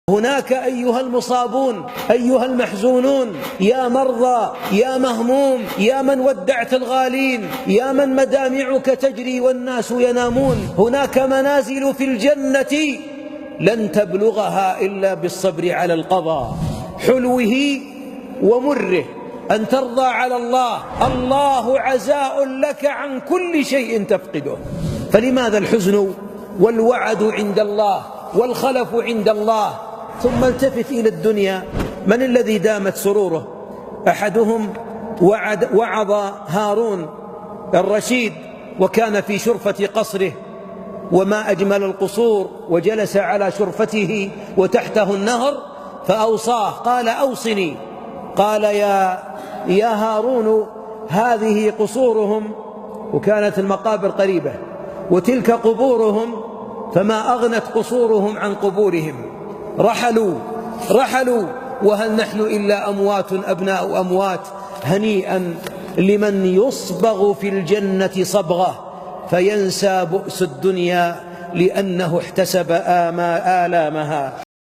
هناك أيها المصابون، أيها المحزونون، يا مرضى، يا مهموم، يا من ودعت الغالين، يا من مدامعك تجري والناس ينامون، هناك منازل في الجنة لن تبلغها إلا بالصبر على القضاء، حلوه ومره، أن ترضى على الله. الله عزاء لك عن كل شيء تفقده، فلماذا الحزن والوعد عند الله والخلف عند الله؟ ثم التفت إلى الدنيا، من الذي دامت سروره؟ أحدهم وعظ هارون الرشيد وكان في شرفة قصره، وما أجمل القصور، وجلس على شرفته وتحته النهر فأوصاه، قال أوصني، قال يا هارون هذه قصورهم، وكانت المقابر قريبة، وتلك قبورهم، فما أغنت قصورهم عن قبورهم، رحلوا وهل نحن إلا أموات أبناء أموات. هنيئا لمن يصبغ في الجنة صبغة فينسى بؤس الدنيا لأنه احتسب آلامها.